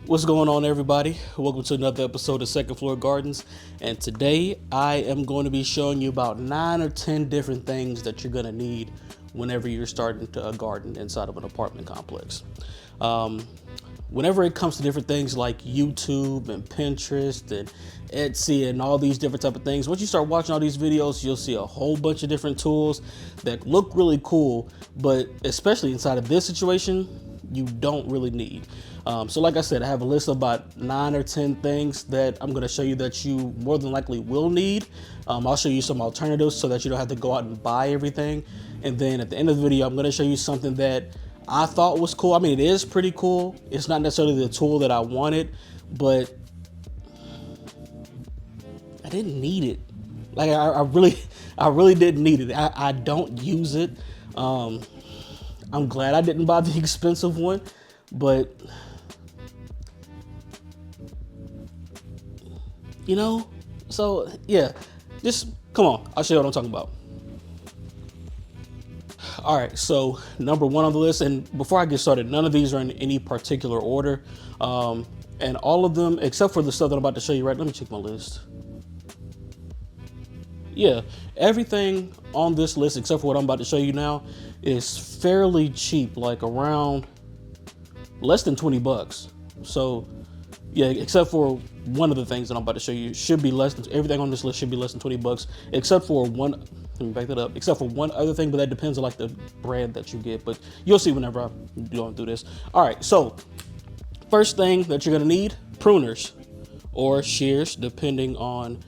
What's going on, everybody? Welcome to another episode of Second Floor Gardens. And today I am going to be showing you about 9 or 10 different things that you're going to need whenever you're starting to garden inside of an apartment complex. Whenever it comes to different things like YouTube and Pinterest and Etsy and all these different type of things, once you start watching all these videos, you'll see a whole bunch of different tools that look really cool, but especially inside of this situation, you don't really need. So like I said, I have a list of about 9 or 10 things that I'm going to show you that you more than likely will need. I'll show you some alternatives so that you don't have to go out and buy everything. And then at the end of the video, I'm going to show you something that I thought was cool. I mean, it is pretty cool. It's not necessarily the tool that I wanted, but I didn't need it. Like I really didn't need it. I don't use it. I'm glad I didn't buy the expensive one, but so yeah, just come on. I'll show you what I'm talking about. All right, so number one on the list, and before I get started, none of these are in any particular order. And all of them, except for the stuff that I'm about to show you, right? Let me check my list. Yeah, everything on this list, except for what I'm about to show you now, is fairly cheap, like around less than 20 bucks. So yeah, except for one of the things that I'm about to show you, should be less than, everything on this list should be less than 20 bucks, except for one, let me back that up, except for one other thing, but that depends on like the brand that you get, but you'll see whenever I'm going through this. All right, so first thing that you're gonna need, pruners or shears, depending on,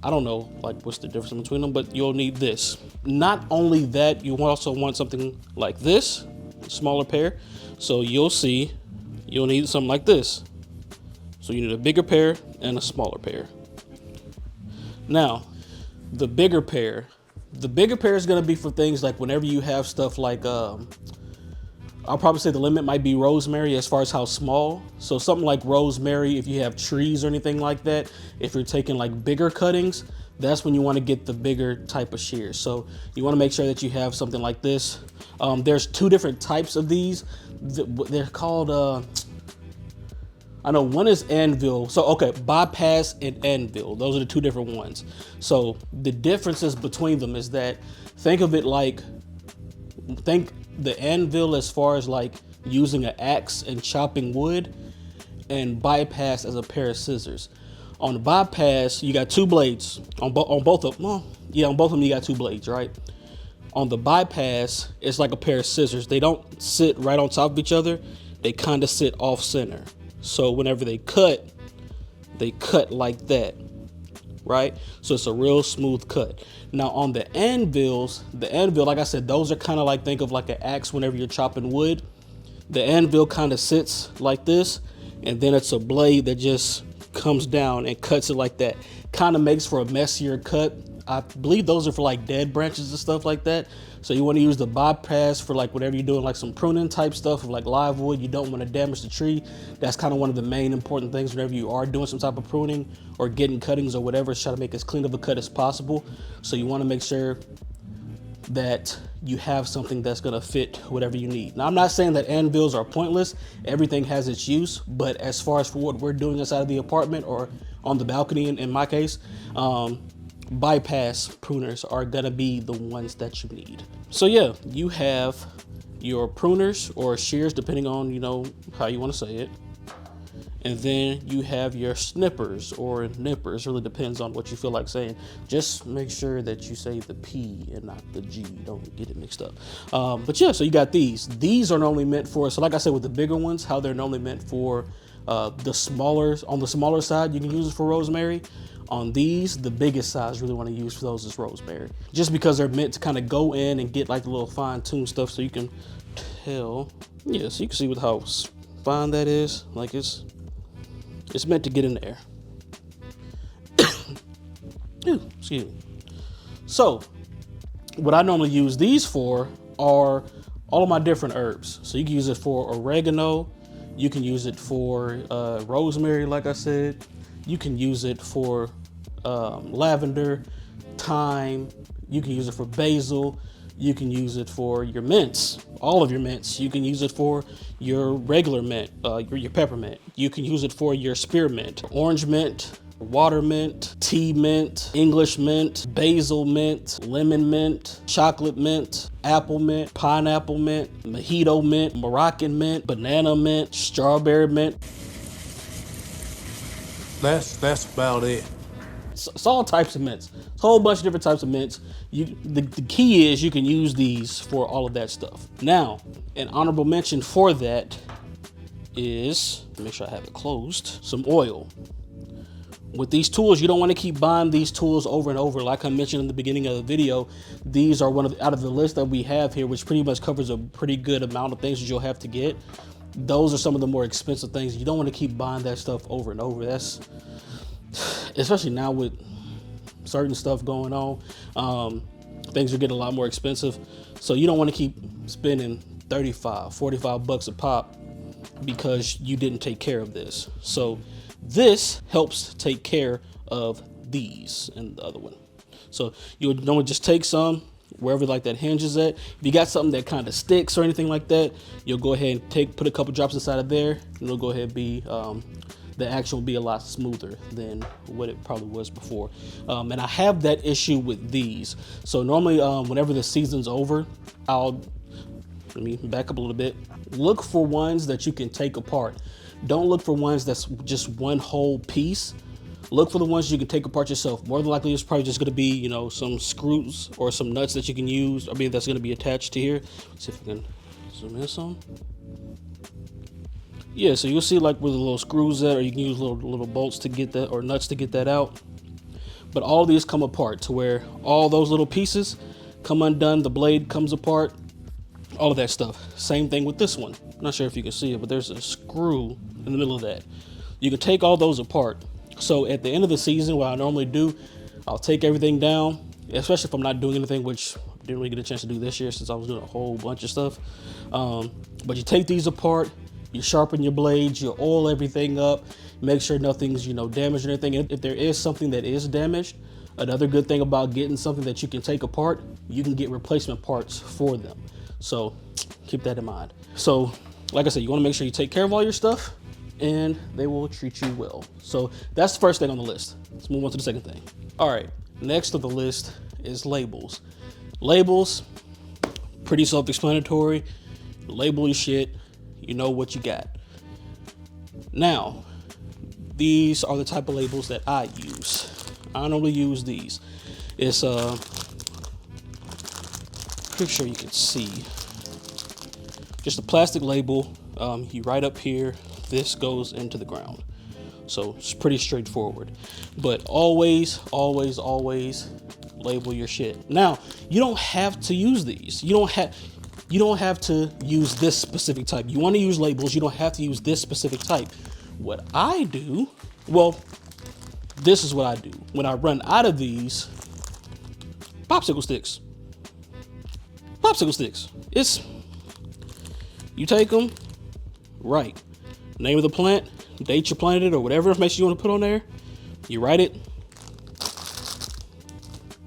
I don't know, like what's the difference between them, but you'll need this. Not only that, you also want something like this, smaller pair. So you'll see, you'll need something like this. So you need a bigger pair and a smaller pair. Now, the bigger pair is gonna be for things like whenever you have stuff like, I'll probably say the limit might be rosemary as far as how small. So something like rosemary, if you have trees or anything like that, if you're taking like bigger cuttings, that's when you want to get the bigger type of shears. So you want to make sure that you have something like this. There's two different types of these. They're called, I know one is anvil. So, okay, bypass and anvil. Those are the two different ones. So the differences between them is that, think of it like, think the anvil as far as like using an axe and chopping wood, and bypass as a pair of scissors. On the bypass, you got two blades. On both of them, on both of them you got two blades, right? On the bypass, it's like a pair of scissors. They don't sit right on top of each other. They kind of sit off center. So whenever they cut like that, right? So it's a real smooth cut. Now on the anvil, like I said, those are kind of like, think of like an axe whenever you're chopping wood. The anvil kind of sits like this, and then it's a blade that just comes down and cuts it like that. Kind of makes for a messier cut. I believe those are for like dead branches and stuff like that. So you want to use the bypass for like whatever you're doing, like some pruning type stuff of like live wood. You don't want to damage the tree. That's kind of one of the main important things whenever you are doing some type of pruning or getting cuttings or whatever, is try to make as clean of a cut as possible. So you want to make sure that you have something that's going to fit whatever you need. Now, I'm not saying that anvils are pointless. Everything has its use, but as far as for what we're doing inside of the apartment or on the balcony, in my case, bypass pruners are gonna be the ones that you need. So yeah, you have your pruners or shears, depending on, how you want to say it. And then you have your snippers or nippers, really depends on what you feel like saying. Just make sure that you say the P and not the G, don't get it mixed up. But yeah, so you got these. These are normally meant for, so like I said with the bigger ones, how they're normally meant for on the smaller side, you can use it for rosemary. On these, the biggest size really want to use for those is rosemary. Just because they're meant to kind of go in and get like the little fine-tuned stuff so you can tell. Yeah, so you can see with how fine that is. Like it's meant to get in there. Ooh, excuse me. So what I normally use these for are all of my different herbs. So you can use it for oregano. You can use it for rosemary, like I said. You can use it for lavender, thyme. You can use it for basil. You can use it for your mints, all of your mints. You can use it for your regular mint, your peppermint. You can use it for your spearmint, orange mint, water mint, tea mint, English mint, basil mint, lemon mint, chocolate mint, apple mint, pineapple mint, mojito mint, Moroccan mint, banana mint, strawberry mint. That's about it. It's all types of mints. It's a whole bunch of different types of mints. The key is you can use these for all of that stuff. Now, an honorable mention for that is, make sure I have it closed, some oil. With these tools, you don't want to keep buying these tools over and over. Like I mentioned in the beginning of the video, these are out of the list that we have here, which pretty much covers a pretty good amount of things that you'll have to get. Those are some of the more expensive things. You don't want to keep buying that stuff over and over. That's, especially now with certain stuff going on, things are getting a lot more expensive. So you don't want to keep spending 35, 45 bucks a pop because you didn't take care of this. So this helps take care of these and the other one. So you would normally just take some wherever like that hinge is at. If you got something that kind of sticks or anything like that, you'll go ahead and put a couple drops inside of there, and it'll go ahead and be the action will be a lot smoother than what it probably was before. And I have that issue with these. So normally whenever the season's over, let me back up a little bit. Look for ones that you can take apart. Don't look for ones that's just one whole piece. Look for the ones you can take apart yourself. More than likely, it's probably just gonna be, you know, some screws or some nuts that you can use. I mean, that's gonna be attached to here. Let's see if I can zoom in some. Yeah, so you'll see like where the little screws at, or you can use little bolts to get that, or nuts to get that out. But all these come apart to where all those little pieces come undone, the blade comes apart, all of that stuff. Same thing with this one. I'm not sure if you can see it, but there's a screw in the middle of that. You can take all those apart. So at the end of the season, what I normally do, I'll take everything down, especially if I'm not doing anything, which I didn't really get a chance to do this year since I was doing a whole bunch of stuff. But you take these apart, you sharpen your blades, you oil everything up, make sure nothing's, you know, damaged or anything. If there is something that is damaged, another good thing about getting something that you can take apart, you can get replacement parts for them. So keep that in mind. So like I said, you want to make sure you take care of all your stuff and they will treat you well. So that's the first thing on the list. Let's move on to the second thing. All right, next on the list is labels. Labels, pretty self-explanatory. Label your shit, you know what you got. Now, these are the type of labels that I use. I normally use these. It's pretty sure you can see. Just a plastic label. You write up here, this goes into the ground. So it's pretty straightforward. But always, always, always label your shit. Now, you don't have to use these. You don't have to use this specific type. You want to use labels, you don't have to use this specific type. What I do, well, this is what I do. When I run out of these, popsicle sticks. Popsicle sticks. You take them, write name of the plant, date you planted it, or whatever information you want to put on there. You write it,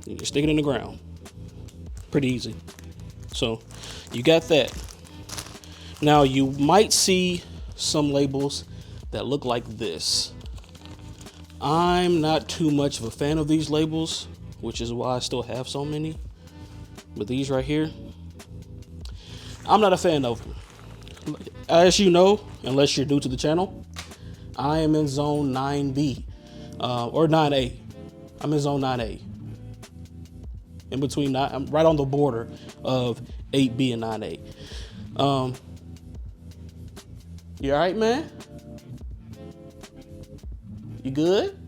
and you stick it in the ground. Pretty easy. So you got that. Now you might see some labels that look like this. I'm not too much of a fan of these labels, which is why I still have so many. But these right here, I'm not a fan of them. As you know, unless you're new to the channel, I am in zone 9B or 9A. I'm in zone 9A. In between, I'm right on the border of 8B and 9A. You all right, man? You good?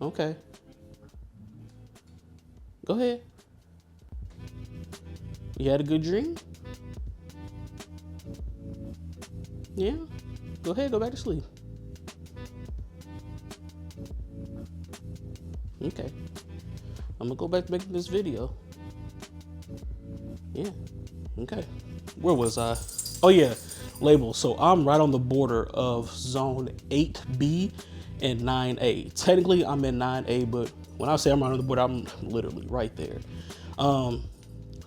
Okay. Go ahead. You had a good dream? Yeah? Go ahead, go back to sleep. Okay. I'm gonna go back to making this video. Yeah. Okay. Where was I? Oh yeah, labels. So I'm right on the border of zone 8B in 9A. Technically, I'm in 9A, but when I say I'm on the board, I'm literally right there.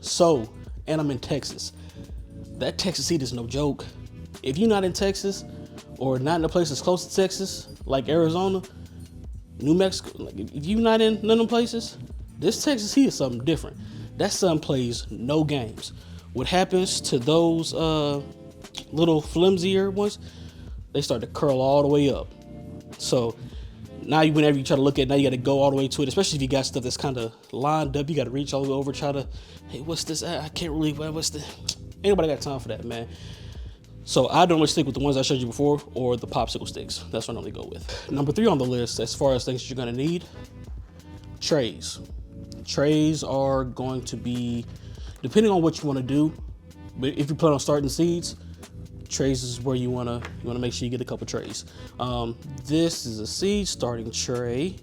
So, and I'm in Texas. That Texas heat is no joke. If you're not in Texas or not in a place that's close to Texas, like Arizona, New Mexico, like if you're not in none of them places, this Texas heat is something different. That sun plays no games. What happens to those little flimsier ones, they start to curl all the way up. So now whenever you try to look at it, now you got to go all the way to it, especially if you got stuff that's kind of lined up. You got to reach all the way over, try to, hey, what's this? I can't really, what's the, ain't nobody got time for that, man. So I normally stick with the ones I showed you before or the popsicle sticks. That's what I normally go with. Number 3 on the list, as far as things you're gonna need, trays. Trays are going to be, depending on what you wanna do, but if you plan on starting seeds, trays is where you wanna make sure you get a couple trays. This is a seed starting tray.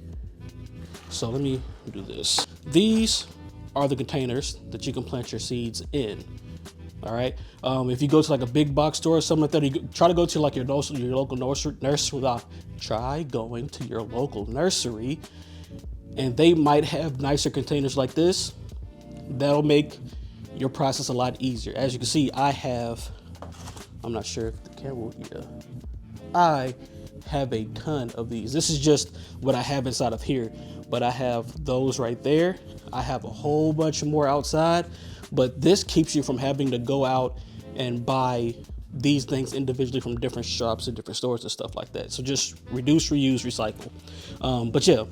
So let me do this. These are the containers that you can plant your seeds in. All right. If you go to like a big box store or something like that, you try to go to like your local nursery. Try going to your local nursery, and they might have nicer containers like this. That'll make your process a lot easier. As you can see, I have. I'm not sure if the camera will. Yeah. I have a ton of these. This is just what I have inside of here, but I have those right there. I have a whole bunch more outside. But this keeps you from having to go out and buy these things individually from different shops and different stores and stuff like that. So just reduce, reuse, recycle. But yeah,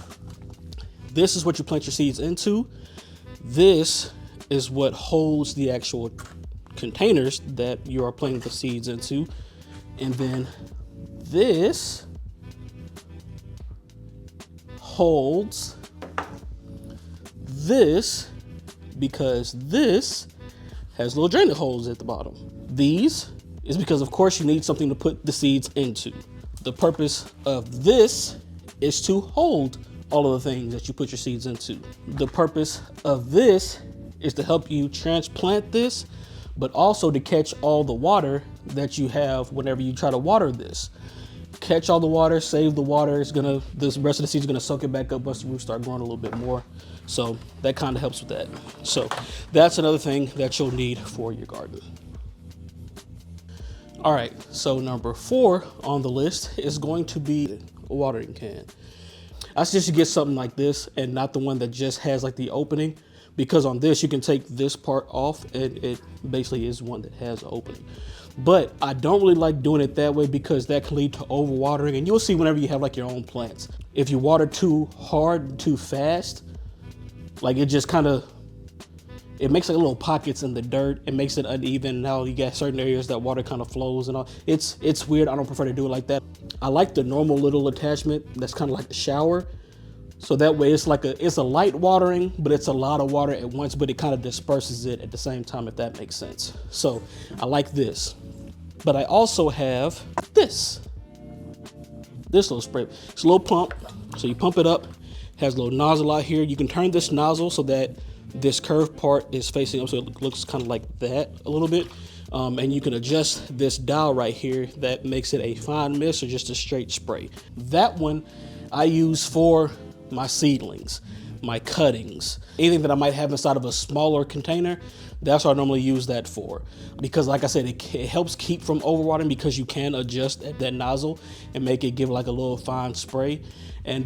this is what you plant your seeds into. This is what holds the actual containers that you are planting the seeds into. And then this holds this, because this has little draining holes at the bottom. These is because, of course, you need something to put the seeds into. The purpose of this is to hold all of the things that you put your seeds into. The purpose of this is to help you transplant this, but also to catch all the water that you have whenever you try to water this. Catch all the water, save the water. This rest of the seeds is gonna soak it back up once the roots start growing a little bit more. So that kind of helps with that. So that's another thing that you'll need for your garden. All right, so number 4 on the list is going to be a watering can. I suggest you get something like this and not the one that just has like the opening, because on this you can take this part off and it basically is one that has an opening. But I don't really like doing it that way because that can lead to overwatering, and you'll see whenever you have like your own plants. If you water too hard, too fast, like it just kind of, it makes like little pockets in the dirt. It makes it uneven. Now you got certain areas that water kind of flows and all. It's weird. I don't prefer to do it like that. I like the normal little attachment that's kind of like the shower. So that way it's a light watering, but it's a lot of water at once, but it kind of disperses it at the same time, if that makes sense. So I like this. But I also have this little spray. It's a little pump. So you pump it up, has a little nozzle out here. You can turn this nozzle so that this curved part is facing up, so it looks kind of like that a little bit. And you can adjust this dial right here that makes it a fine mist or just a straight spray. That one I use for my seedlings, my cuttings, anything that I might have inside of a smaller container. That's what I normally use that for, because like I said, it helps keep from overwatering, because you can adjust that nozzle and make it give like a little fine spray. And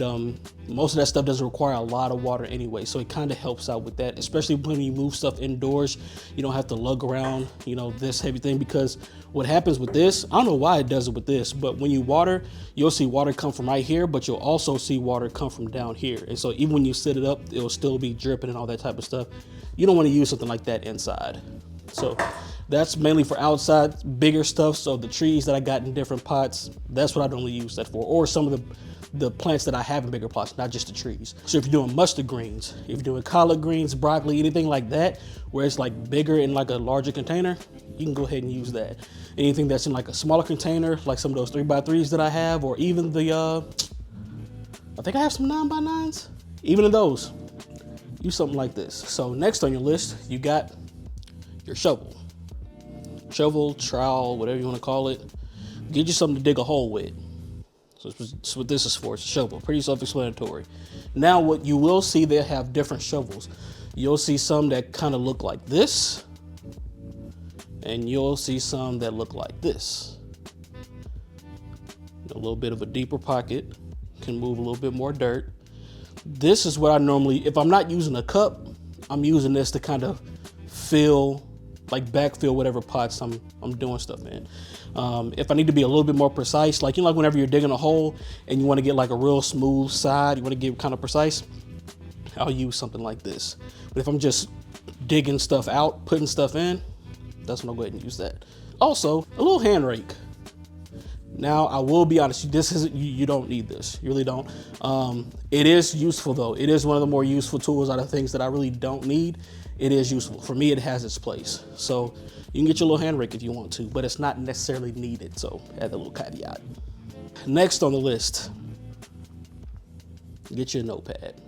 most of that stuff doesn't require a lot of water anyway, so it kind of helps out with that, especially when you move stuff indoors. You don't have to lug around, this heavy thing, because what happens with this, I don't know why it does it with this, but when you water, you'll see water come from right here, but you'll also see water come from down here. And so even when you set it up, it'll still be dripping and all that type of stuff. You don't want to use something like that inside. So that's mainly for outside, bigger stuff. So the trees that I got in different pots, that's what I normally use that for, or some of the plants that I have in bigger pots, not just the trees. So if you're doing mustard greens, if you're doing collard greens, broccoli, anything like that, where it's like bigger in like a larger container, you can go ahead and use that. Anything that's in like a smaller container, like some of those 3x3s that I have, or even the, I think I have some 9x9s, even in those, use something like this. So next on your list, you got your shovel, trowel, whatever you want to call it. Get you something to dig a hole with. So that's what this is for. It's a shovel. Pretty self-explanatory. Now, what you will see, they have different shovels. You'll see some that kind of look like this, and you'll see some that look like this. A little bit of a deeper pocket, can move a little bit more dirt. This is what I normally, if I'm not using a cup, I'm using this to kind of fill, like backfill whatever pots I'm doing stuff in. If I need to be a little bit more precise, like, you know, like whenever you're digging a hole and you want to get like a real smooth side, you want to get kind of precise, I'll use something like this. But if I'm just digging stuff out, putting stuff in, that's when I'll go ahead and use that. Also, a little hand rake. Now, I will be honest, this isn't, you don't need this. You really don't. It is useful though. It is one of the more useful tools out of things that I really don't need. It is useful. For me, it has its place. So you can get your little hand rake if you want to, but it's not necessarily needed. So add a little caveat. Next on the list, get you a notepad.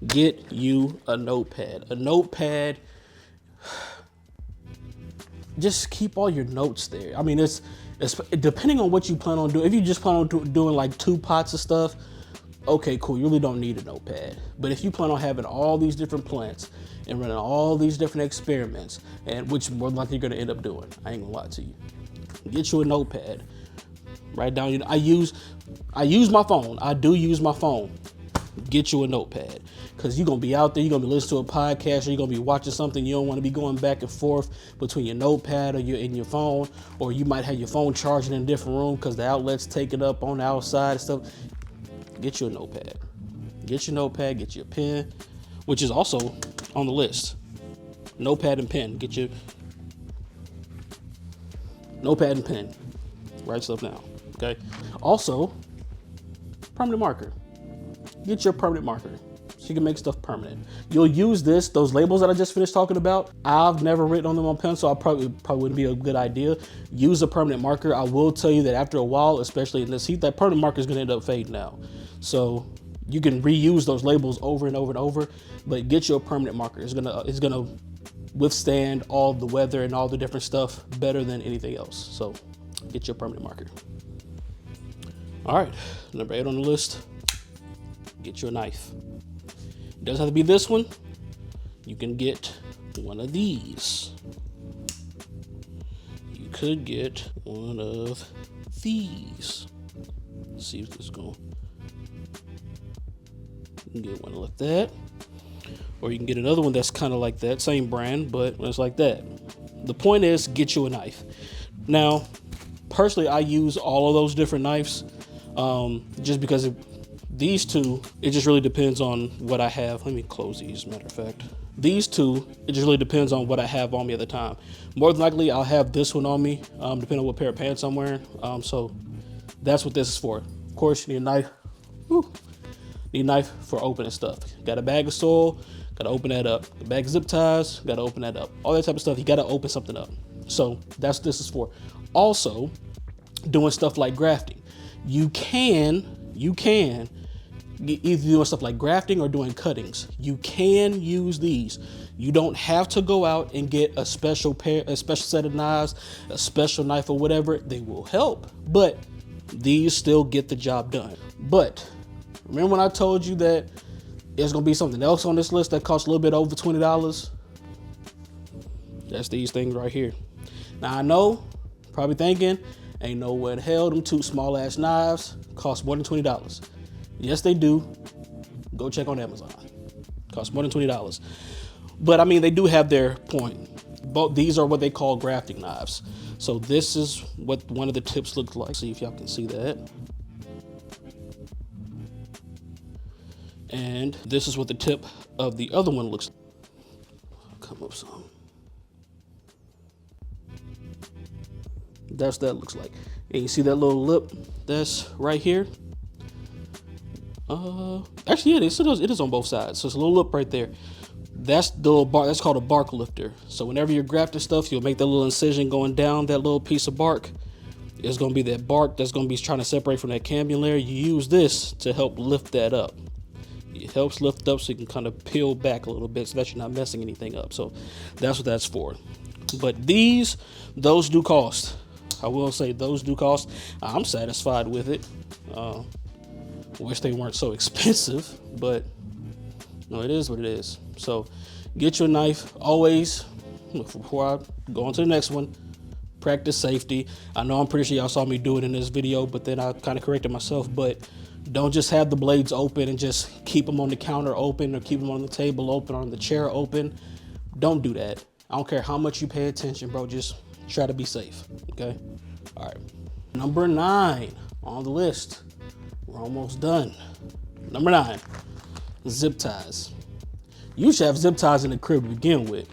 Get you a notepad. A notepad, just keep all your notes there. I mean, it's depending on what you plan on doing. If you just plan on doing like 2 pots of stuff, okay, cool. You really don't need a notepad. But if you plan on having all these different plants and running all these different experiments, and which more likely you're gonna end up doing, I ain't gonna lie to you. Get you a notepad. Write down. I use my phone. I do use my phone. Get you a notepad, because you're gonna be out there, you're gonna be listening to a podcast, or you're gonna be watching something. You don't want to be going back and forth between your notepad or your phone, or you might have your phone charging in a different room because the outlet's taken up on the outside and stuff. Get you a notepad. Get your notepad. Get you a pen, which is also on the list. Notepad and pen. Get your notepad and pen. Write stuff down. Okay. Also, permanent marker. Get your permanent marker so you can make stuff permanent. You'll use those labels that I just finished talking about. I've never written on them on pencil. I probably wouldn't be a good idea. Use a permanent marker. I will tell you that after a while, especially in this heat, that permanent marker is going to end up fading out. So you can reuse those labels over and over and over, but get you a permanent marker. It's gonna withstand all the weather and all the different stuff better than anything else. So get your permanent marker. All right, number 8 on the list. Get you a knife. It doesn't have to be this one. You can get one of these. You could get one of these. Let's see if this is going. You can get one like that. Or you can get another one that's kind of like that, same brand, but it's like that. The point is, get you a knife. Now, personally, I use all of those different knives just because these two, it just really depends on what I have. Let me close these, matter of fact. These two, it just really depends on what I have on me at the time. More than likely, I'll have this one on me, depending on what pair of pants I'm wearing. So that's what this is for. Of course, you need a knife. Woo. Need a knife for opening stuff. Got a bag of soil, gotta open that up. The bag of zip ties, gotta open that up. All that type of stuff, you gotta open something up. So that's what this is for. Also, doing stuff like grafting. You can either doing stuff like grafting or doing cuttings. You can use these. You don't have to go out and get a special set of knives, a special knife or whatever. They will help, but these still get the job done. But remember when I told you that there's gonna be something else on this list that costs a little bit over $20? That's these things right here. Now I know, probably thinking, ain't no way in hell them 2 small ass knives cost more than $20. Yes, they do. Go check on Amazon. Cost more than $20. But I mean, they do have their point. Both these are what they call grafting knives. So this is what one of the tips looks like. See if y'all can see that. And this is what the tip of the other one looks like. Come up some. That's what that looks like. And you see that little lip that's right here? Actually, yeah, it is on both sides. So it's a little lip right there. That's the little bark. That's called a bark lifter. So whenever you're grafting stuff, you'll make that little incision going down that little piece of bark. It's going to be that bark that's going to be trying to separate from that cambium layer. You use this to help lift that up. It helps lift up so you can kind of peel back a little bit so that you're not messing anything up. So that's what that's for. But those do cost. I will say those do cost. I'm satisfied with it. Wish they weren't so expensive, but no, it is what it is. So get your knife always. Before I go on to the next one, practice safety. I know I'm pretty sure y'all saw me do it in this video, but then I kind of corrected myself. But don't just have the blades open and just keep them on the counter open, or keep them on the table open, or on the chair open. Don't do that. I don't care how much you pay attention, bro. Just try to be safe, okay? All right. Number 9 on the list. We're almost done. Number 9, zip ties. You should have zip ties in the crib to begin with.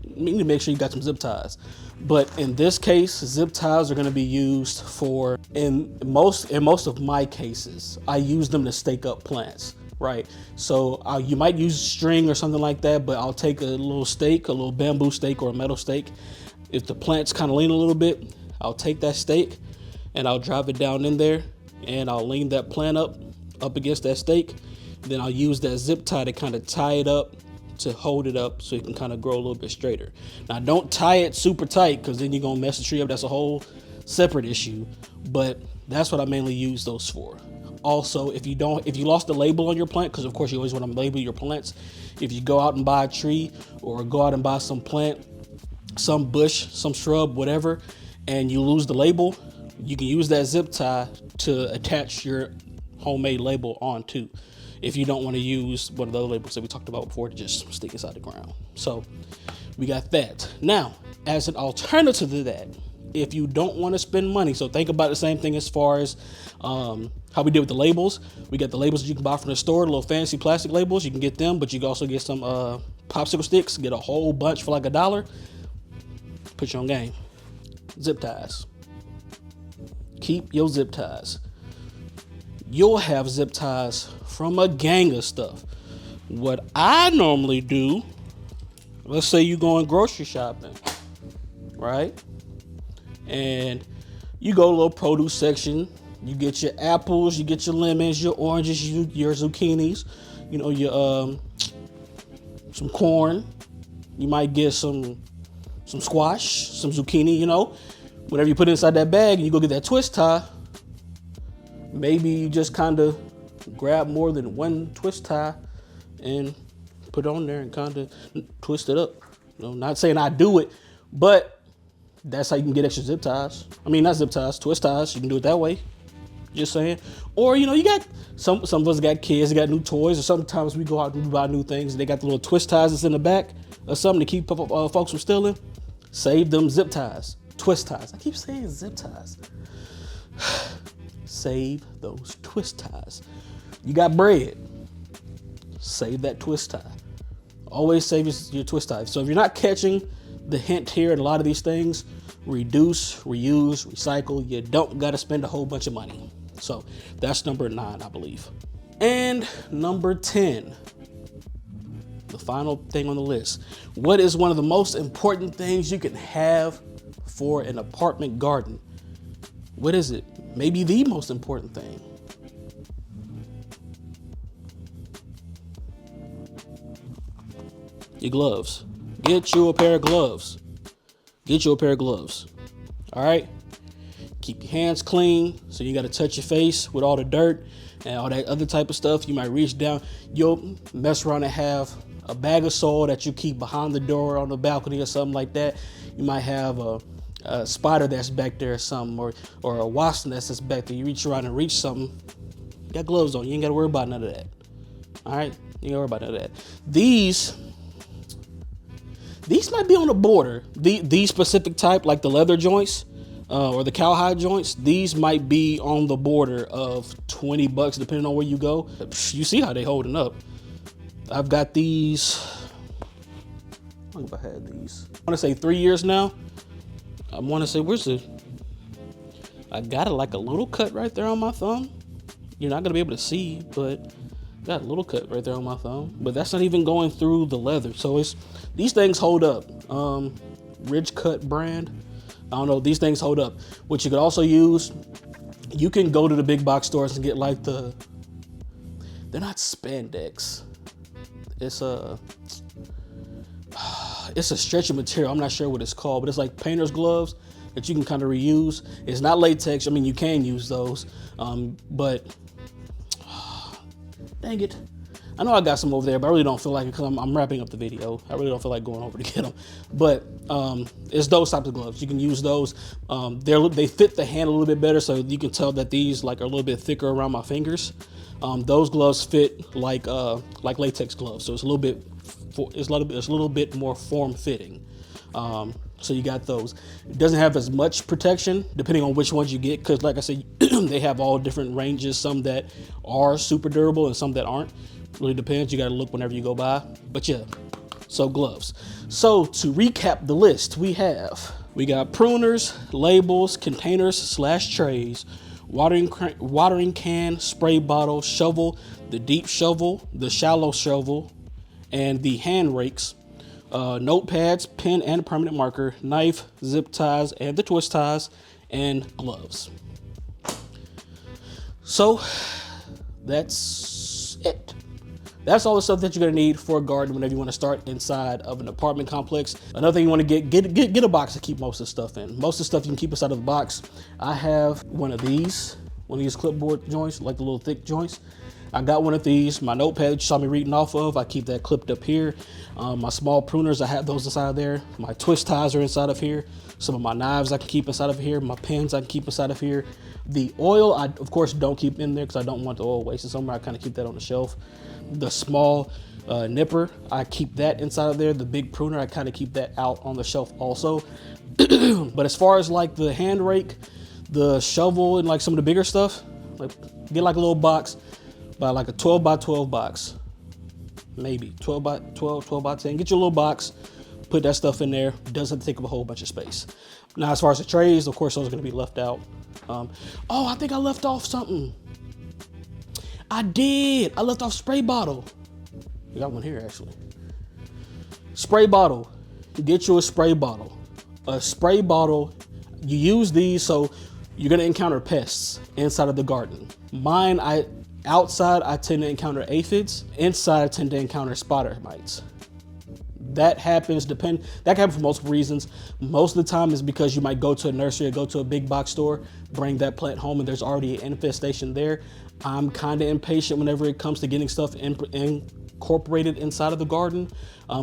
You need to make sure you got some zip ties. But in this case, zip ties are going to be used for, in most of my cases, I use them to stake up plants, right? So you might use string or something like that, but I'll take a little stake, a little bamboo stake or a metal stake. If the plant's kind of lean a little bit, I'll take that stake and I'll drive it down in there, and I'll lean that plant up against that stake. Then I'll use that zip tie to kind of tie it up, to hold it up so it can kind of grow a little bit straighter. Now, don't tie it super tight, because then you're gonna mess the tree up. That's a whole separate issue, but that's what I mainly use those for. Also, if you lost the label on your plant, because of course you always want to label your plants. If you go out and buy a tree, or go out and buy some plant, some bush, some shrub, whatever, and you lose the label, you can use that zip tie to attach your homemade label onto, if you don't want to use one of those labels that we talked about before to just stick inside the ground. So we got that. Now, as an alternative to that, if you don't want to spend money, so think about the same thing as far as how we did with the labels. We got the labels that you can buy from the store, the little fancy plastic labels. You can get them, but you can also get some popsicle sticks. Get a whole bunch for like $1. Put you on game. Zip ties. Keep your zip ties. You'll have zip ties from a gang of stuff. What I normally do, let's say you going grocery shopping, right? And you go to a little produce section, you get your apples, you get your lemons, your oranges, your zucchinis, you know, your some corn, you might get some squash, some zucchini, you know. Whatever you put inside that bag, and you go get that twist tie, maybe you just kind of grab more than one twist tie and put it on there and kind of twist it up. You know, not saying I do it, but that's how you can get extra zip ties. I mean, not zip ties, twist ties. You can do it that way. Just saying. Or, you know, you got some of us got kids, they got new toys, or sometimes we go out and buy new things and they got the little twist ties that's in the back or something to keep folks from stealing. Save them zip ties, twist ties. I keep saying zip ties. Save those twist ties. You got bread, save that twist tie. Always save your twist tie. So if you're not catching the hint here in a lot of these things, reduce, reuse, recycle. You don't got to spend a whole bunch of money. So that's number 9, I believe. And number 10, the final thing on the list. What is one of the most important things you can have for an apartment garden? What is it? Maybe the most important thing. Your gloves. Get you a pair of gloves. Get you a pair of gloves. All right? Keep your hands clean, so you got to touch your face with all the dirt and all that other type of stuff. You might reach down. You'll mess around and have a bag of soil that you keep behind the door on the balcony or something like that. You might have a spider that's back there or something, or a wasp nest that's back there. You reach around and reach something. You got gloves on. You ain't got to worry about none of that. All right? You ain't got to worry about none of that. These might be on the border. These specific type, like the leather joints or the cowhide joints, these might be on the border of $20 depending on where you go. You see how they holding up. I've got these. I don't know if I had these. I want to say 3 years now. I want to say, I got it like a little cut right there on my thumb. You're not going to be able to see, but got a little cut right there on my thumb. But that's not even going through the leather. So these things hold up. Ridge Cut brand. I don't know. These things hold up. What you could also use, you can go to the big box stores and get like they're not spandex. It's a stretchy material. I'm not sure what it's called, but it's like painter's gloves. that you can kind of reuse. It's not latex. I mean, you can use those, but dang it. I know I got some over there, but I really don't feel like it because I'm wrapping up the video. I really don't feel like going over to get them. But it's those types of gloves. You can use those. They fit the hand a little bit better, so you can tell that these like are a little bit thicker around my fingers. Those gloves fit like latex gloves, so it's a little bit more form fitting. So you got those. It doesn't have as much protection depending on which ones you get, because like I said, they have all different ranges. Some that are super durable and some that aren't. Really depends. You got to look whenever you go by. But yeah, so gloves. So to recap the list, we got pruners, labels, containers / trays, watering can, spray bottle, shovel, the deep shovel, the shallow shovel, and the hand rakes, notepads, pen and permanent marker, knife, zip ties and the twist ties, and gloves. So that's it. That's all the stuff that you're gonna need for a garden whenever you want to start inside of an apartment complex. Another thing you want to get a box to keep most of the stuff in. Most of the stuff you can keep inside of the box. I have one of these clipboard joints, like the little thick joints. I got one of these. My notepad that you saw me reading off of, I keep that clipped up here. My small pruners, I have those inside of there. My twist ties are inside of here. Some of my knives I can keep inside of here. My pens I can keep inside of here. The oil, I of course don't keep in there because I don't want the oil wasted somewhere. I kind of keep that on the shelf. The small nipper, I keep that inside of there. The big pruner, I kind of keep that out on the shelf also. But as far as like the hand rake, the shovel, and like some of the bigger stuff, like get like a little box, by like a 12 by 12 box, maybe 12 by 12, 12 by 10. Get your little box, put that stuff in there. Doesn't take up a whole bunch of space. Now, as far as the trays, of course, those are gonna be left out. Oh, I think I left off something. I left off spray bottle. We got one here actually. Spray bottle. Get you a spray bottle. A spray bottle, you use these so you're gonna encounter pests inside of the garden. Mine, outside I tend to encounter aphids. Inside I tend to encounter spider mites. That happens that can happen for multiple reasons. Most of the time is because you might go to a nursery or go to a big box store, bring that plant home, and there's already an infestation there. I'm kind of impatient whenever it comes to getting stuff incorporated inside of the garden.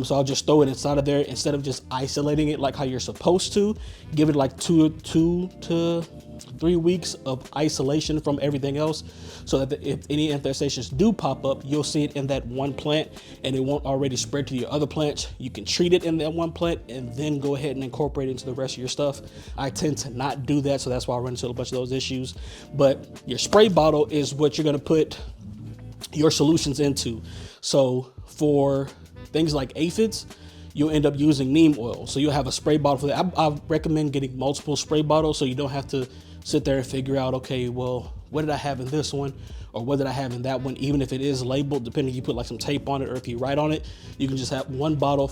So I'll just throw it inside of there instead of just isolating it like how you're supposed to. Give it like 2 to 3 weeks of isolation from everything else, so that if any infestations do pop up, you'll see it in that one plant and it won't already spread to your other plants. You can treat it in that one plant and then go ahead and incorporate it into the rest of your stuff. I tend to not do that, so that's why I run into a bunch of those issues. But your spray bottle is what you're going to put your solutions into. So for things like aphids, you'll end up using neem oil. So you'll have a spray bottle for that. I recommend getting multiple spray bottles so you don't have to sit there and figure out, okay, well, what did I have in this one? Or what did I have in that one? Even if it is labeled, depending if you put like some tape on it or if you write on it, you can just have one bottle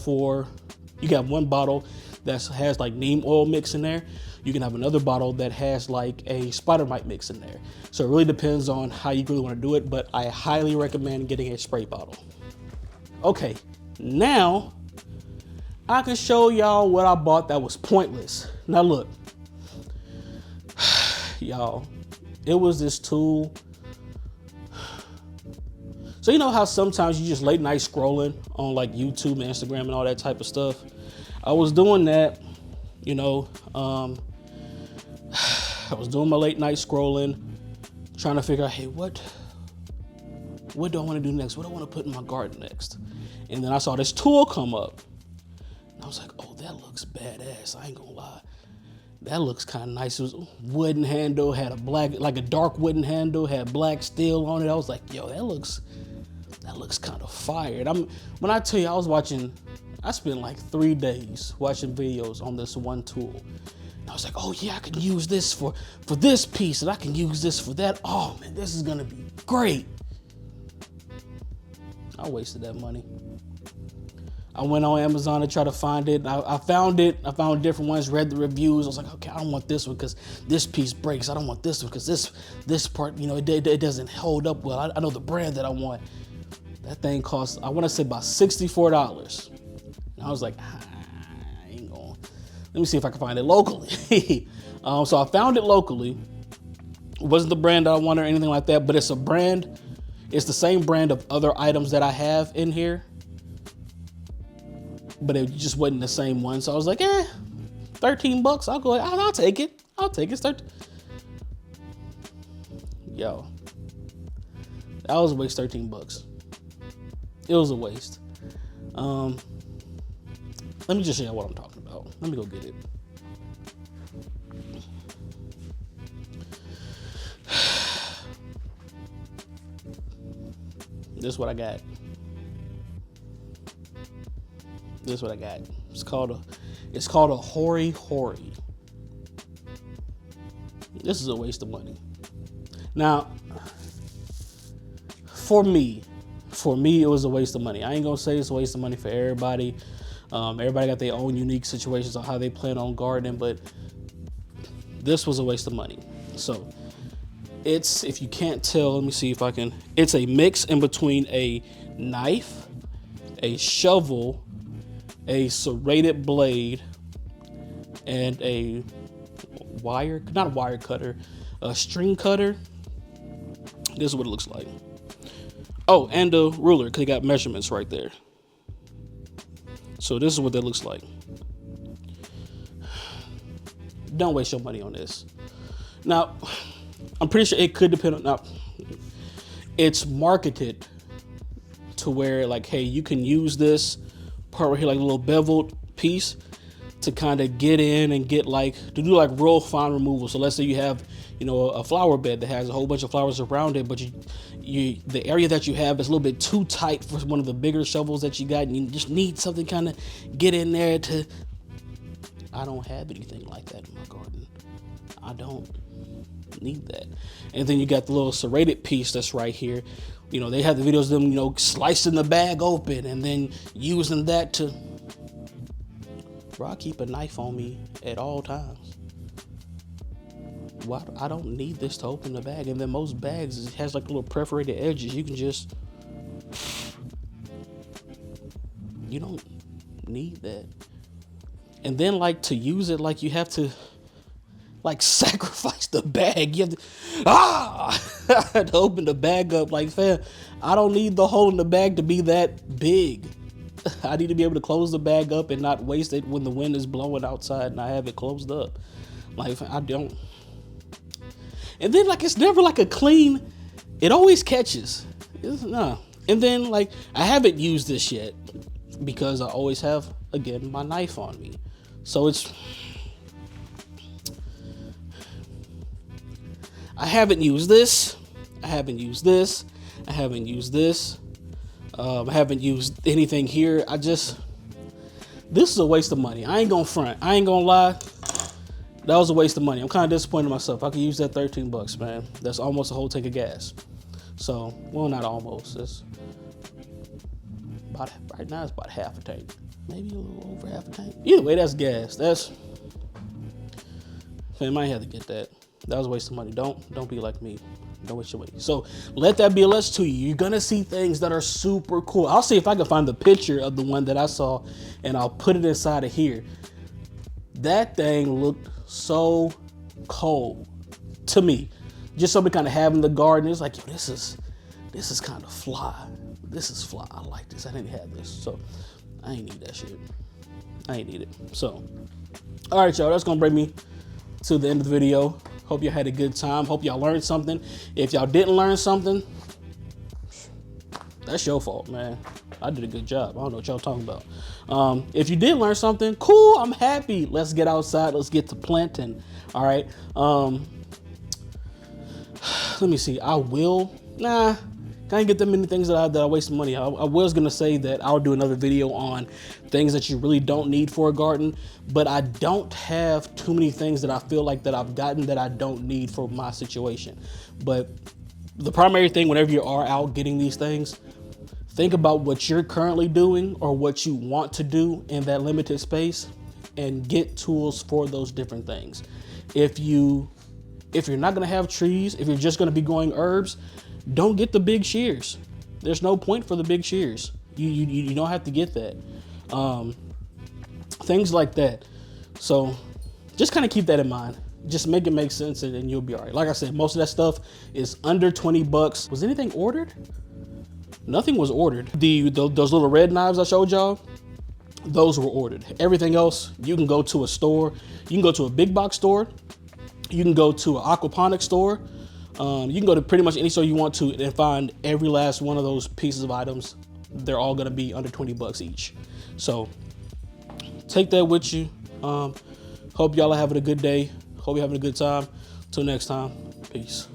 that has like neem oil mix in there. You can have another bottle that has like a spider mite mix in there. So it really depends on how you really want to do it, but I highly recommend getting a spray bottle. Okay, now I can show y'all what I bought that was pointless. Now look, y'all, it was this tool. So you know how sometimes you just late night scrolling on like YouTube and Instagram and all that type of stuff? I was doing that, you know, I was doing my late night scrolling, trying to figure out, hey, what do I want to do next? What do I want to put in my garden next? And then I saw this tool come up. And I was like, oh, that looks badass. I ain't gonna lie. That looks kind of nice. It was a wooden handle, had like a dark wooden handle, had black steel on it. I was like, yo, that looks kind of fire. When I tell you, I spent like 3 days watching videos on this one tool. And I was like, oh yeah, I can use this for this piece, and I can use this for that. Oh man, this is gonna be great. I wasted that money. I went on Amazon to try to find it. I found it. I found different ones, read the reviews. I was like, okay, I don't want this one because this piece breaks. I don't want this one because this part, you know, it doesn't hold up well. I know the brand that I want. That thing cost, I want to say about $64. And I was like, I ain't going. Let me see if I can find it locally. So I found it locally. It wasn't the brand that I wanted or anything like that, but it's a brand. It's the same brand of other items that I have in here, but it just wasn't the same one. So I was like, 13 bucks. I'll go ahead. I'll take it. I'll take it. Yo, that was a waste. 13 bucks. It was a waste. Let me just show you what I'm talking about. Let me go get it. This is what I got. This is what I got. It's called a Hori Hori. This is a waste of money. Now, for me, it was a waste of money. I ain't gonna say it's a waste of money for everybody. Everybody got their own unique situations on how they plan on gardening, but this was a waste of money. So it's, if you can't tell, let me see if I can. It's a mix in between a knife, a shovel, a serrated blade, and a not a wire cutter, a string cutter. This is what it looks like. Oh, and a ruler, because they got measurements right there. So this is what that looks like. Don't waste your money on this. Now, I'm pretty sure it could depend on, now, it's marketed to where like, hey, you can use this part right here, like a little beveled piece, to kind of get in and get like, to do like real fine removal. So let's say you have, a flower bed that has a whole bunch of flowers around it, but the area that you have is a little bit too tight for one of the bigger shovels that you got, and you just need something kind of get in there to. I don't have anything like that in my garden. I don't need that. And then you got the little serrated piece that's right here. They have the videos of them, slicing the bag open and then using that to. Bro, I keep a knife on me at all times. Why? I don't need this to open the bag. And then most bags, it has like little perforated edges. You can just. You don't need that. And then like to use it, like you have to like sacrifice the bag. You have to to open the bag up. Like, fam, I don't need the hole in the bag to be that big. I need to be able to close the bag up and not waste it when the wind is blowing outside and I have it closed up. Like, I don't. And then like, it's never like a clean, it always catches. No. And then like, I haven't used this yet because I always have, again, my knife on me. So it's, I haven't used this. I haven't used this. I haven't used this. I haven't used anything here. This is a waste of money. I ain't gonna front. I ain't gonna lie. That was a waste of money. I'm kind of disappointed in myself. I could use that 13 bucks, man. That's almost a whole tank of gas. So, well, not almost. It's about, right now it's about half a tank. Maybe a little over half a tank. Either way, that's gas. Fam, I had to get that. That was a waste of money. Don't be like me. Don't waste your money. So let that be a lesson to you. You're gonna see things that are super cool. I'll see if I can find the picture of the one that I saw, and I'll put it inside of here. That thing looked so cold to me. Just somebody kind of having the garden. It's like, yo, this is kind of fly. This is fly. I like this. I didn't have this. So I ain't need that shit. I ain't need it. So, all right, y'all. That's gonna bring me to the end of the video. Hope y'all had a good time. Hope y'all learned something. If y'all didn't learn something, that's your fault, man. I did a good job. I don't know what y'all talking about. If you did learn something, cool. I'm happy. Let's get outside. Let's get to planting. All right. Let me see. Can't get that many things that I waste money. I was gonna say that I'll do another video on things that you really don't need for a garden, but I don't have too many things that I feel like that I've gotten that I don't need for my situation. But the primary thing, whenever you are out getting these things, think about what you're currently doing or what you want to do in that limited space and get tools for those different things. If you're not gonna have trees, if you're just gonna be growing herbs, don't get the big shears. There's no point for the big shears. You don't have to get that. Things like that. So just kind of keep that in mind. Just make it make sense and you'll be all right. Like I said, most of that stuff is under 20 bucks. Was anything ordered? Nothing was ordered. Those little red knives I showed y'all, those were ordered. Everything else, you can go to a store. You can go to a big box store. You can go to an aquaponics store. You can go to pretty much any store you want to and find every last one of those pieces of items. They're all gonna be under 20 bucks each. So take that with you. Hope y'all are having a good day. Hope you're having a good time. Till next time, peace.